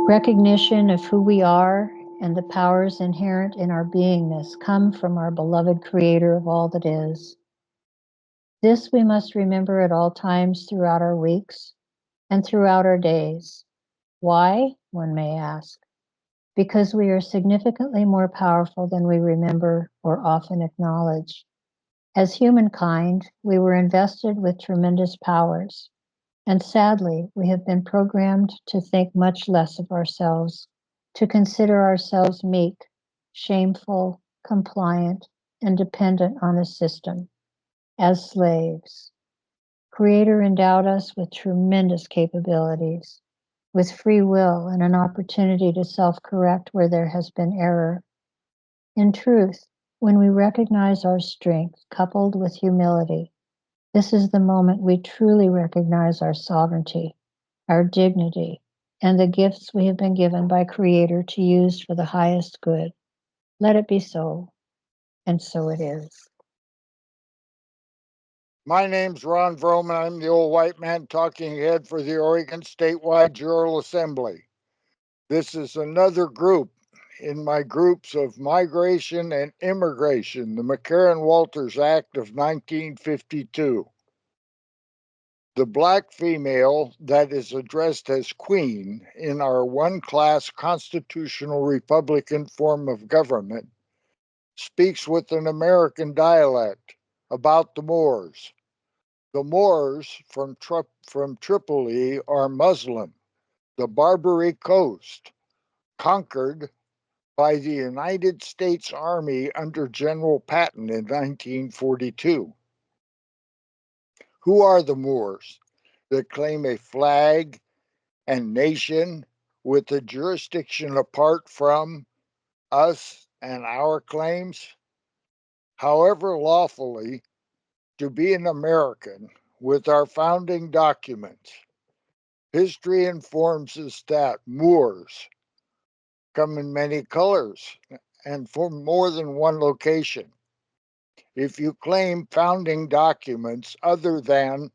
Recognition of who we are and the powers inherent in our beingness come from our beloved Creator of all that is. This we must remember at all times throughout our weeks and throughout our days. Why, one may ask? Because we are significantly more powerful than we remember or often acknowledge. As humankind, we were invested with tremendous powers, and sadly, we have been programmed to think much less of ourselves, to consider ourselves meek, shameful, compliant, and dependent on a system, as slaves. Creator endowed us with tremendous capabilities, with free will and an opportunity to self-correct where there has been error. In truth, when we recognize our strength coupled with humility, this is the moment we truly recognize our sovereignty, our dignity, and the gifts we have been given by Creator to use for the highest good. Let it be so, and so it is. My name's Ron Vroman. I'm the old white man talking head for the Oregon Statewide Jural Assembly. This is another group in my groups of migration and immigration, the McCarran-Walters Act of 1952. The black female that is addressed as queen in our one-class constitutional Republican form of government speaks with an American dialect about the Moors. The Moors from Tripoli are Muslim, the Barbary Coast, conquered by the United States Army under General Patton in 1942. Who are the Moors that claim a flag and nation with a jurisdiction apart from us and our claims? However, lawfully, to be an American with our founding documents, history informs us that Moors come in many colors and from more than one location. If you claim founding documents other than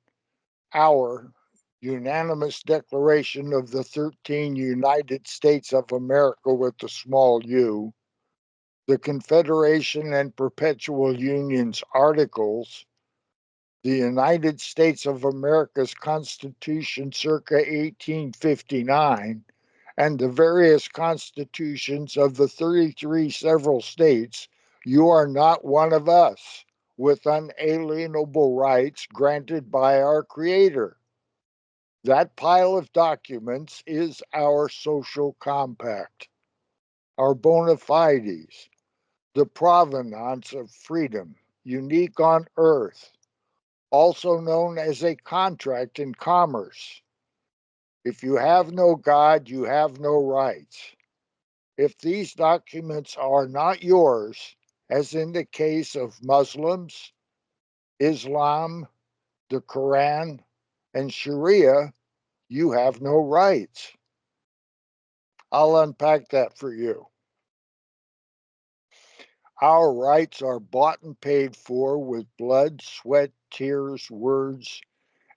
our unanimous Declaration of the 13 United States of America with a small u, the Confederation and Perpetual Union's Articles, the United States of America's Constitution circa 1859, and the various constitutions of the 33 several states, you are not one of us with unalienable rights granted by our Creator. That pile of documents is our social compact, our bona fides, the provenance of freedom, unique on earth, also known as a contract in commerce. If you have no God, you have no rights. If these documents are not yours, as in the case of Muslims, Islam, the Quran, and Sharia, you have no rights. I'll unpack that for you. Our rights are bought and paid for with blood, sweat, tears, words,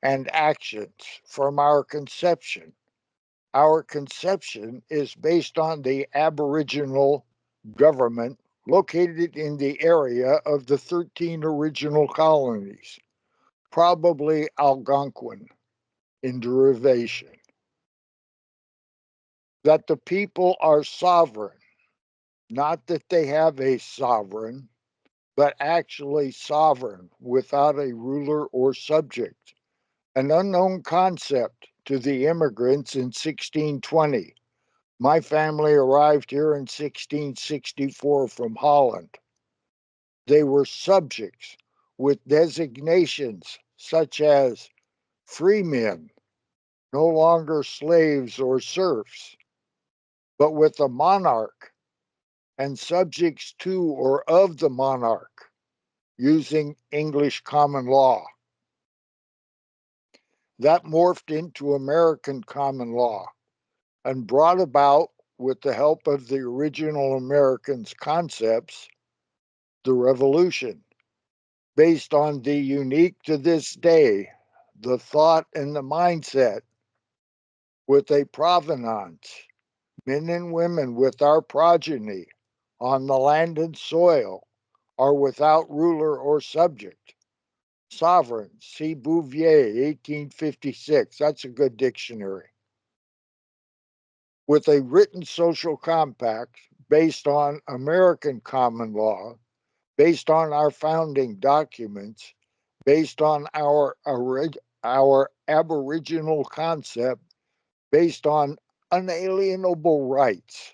and actions from our conception. Our conception is based on the Aboriginal government located in the area of the 13 original colonies, probably Algonquin in derivation. That the people are sovereign, not that they have a sovereign, but actually sovereign without a ruler or subject, an unknown concept to the immigrants in 1620. My family arrived here in 1664 from Holland. They were subjects with designations such as free men, no longer slaves or serfs, but with a monarch and subjects to or of the monarch using English common law. That morphed into American common law and brought about, with the help of the original Americans' concepts, the revolution, based on the unique to this day, the thought and the mindset with a provenance, Men and women with our progeny on the land and soil are without ruler or subject. Sovereign, see Bouvier, 1856. That's a good dictionary. With a written social compact based on American common law, based on our founding documents, based on our aboriginal concept, based on unalienable rights.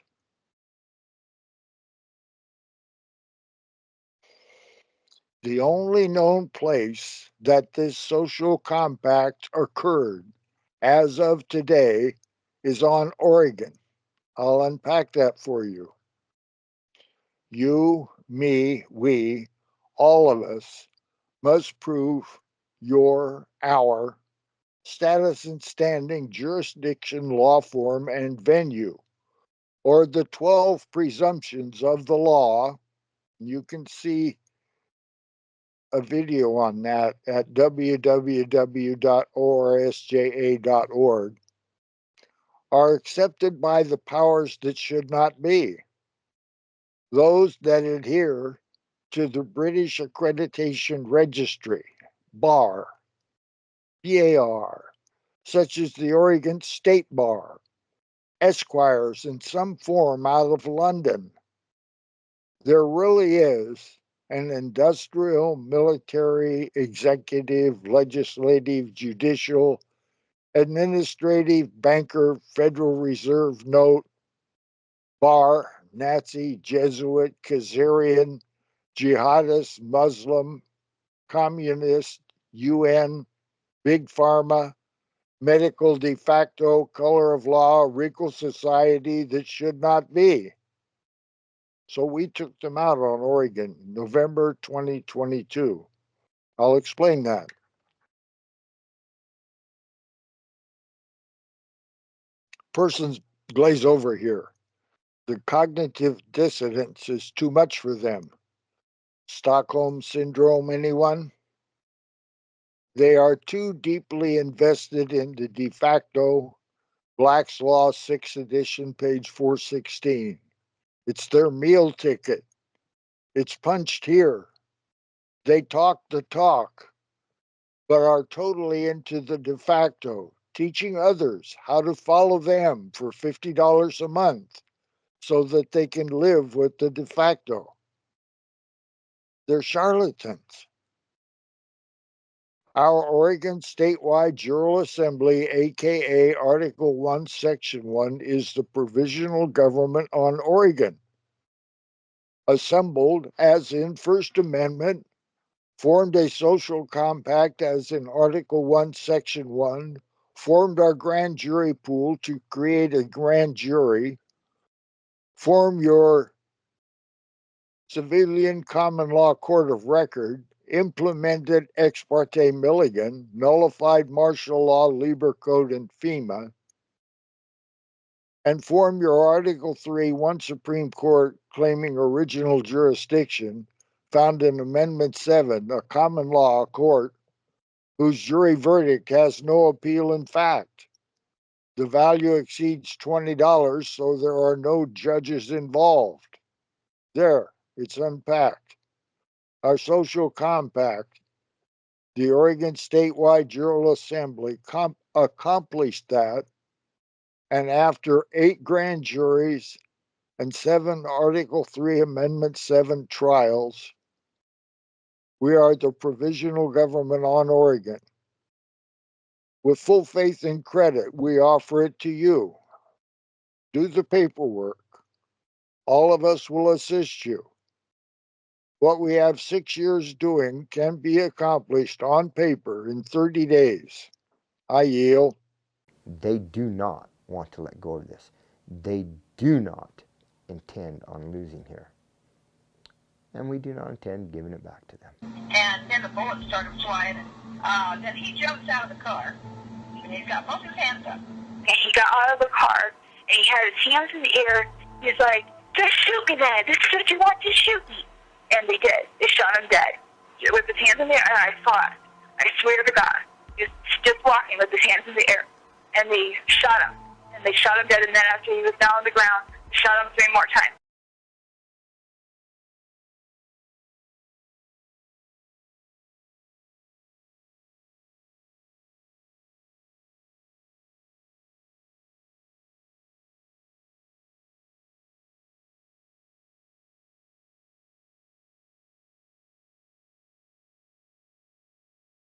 The only known place that this social compact occurred as of today is on Oregon. I'll unpack that for you. You, me, we, all of us must prove our status and standing, jurisdiction, law form, and venue, or the 12 presumptions of the law. You can see a video on that at www.orsja.org, are accepted by the powers that should not be, those that adhere to the British Accreditation Registry, BAR, BAR, such as the Oregon State Bar, Esquires in some form out of London. There really is an industrial, military, executive, legislative, judicial, administrative, banker, Federal Reserve note, bar, Nazi, Jesuit, Khazarian, jihadist, Muslim, communist, UN, big pharma, medical de facto, color of law, regal society that should not be. So we took them out on Oregon, November 2022. I'll explain that. Persons glaze over here. The cognitive dissonance is too much for them. Stockholm Syndrome, anyone? They are too deeply invested in the de facto Black's Law 6th edition, page 416. It's their meal ticket. It's punched here. They talk the talk, but are totally into the de facto, teaching others how to follow them for $50 a month so that they can live with the de facto. They're charlatans. Our Oregon Statewide Jural Assembly, aka Article 1, Section 1, is the provisional government on Oregon, assembled as in First Amendment, formed a social compact as in Article 1, Section 1, formed our grand jury pool to create a grand jury, form your civilian common law court of record, implemented ex parte Milligan, nullified martial law, Lieber Code, and FEMA, and form your Article 3 one Supreme Court claiming original jurisdiction, found in Amendment 7, a common law court whose jury verdict has no appeal in fact. The value exceeds $20, so there are no judges involved. There, it's unpacked. Our social compact, the Oregon Statewide Jural Assembly, accomplished that, and after 8 grand juries and 7 Article 3 Amendment 7 trials, we are the provisional government on Oregon. With full faith and credit, we offer it to you. Do the paperwork. All of us will assist you. What we have 6 years doing can be accomplished on paper in 30 days. I yield. They do not want to let go of this. They do not intend on losing here. And we do not intend giving it back to them. And then the bullets started flying. Then he jumps out of the car. And he's got both his hands up. And he got out of the car, and he had his hands in the air. He's like, just shoot me then. This is what you want, to shoot me. And they did. They shot him dead. With his hands in the air, and I fought. I swear to God. He was just walking with his hands in the air. And they shot him. and they shot him dead. And then after he was down on the ground, shot him 3 more times.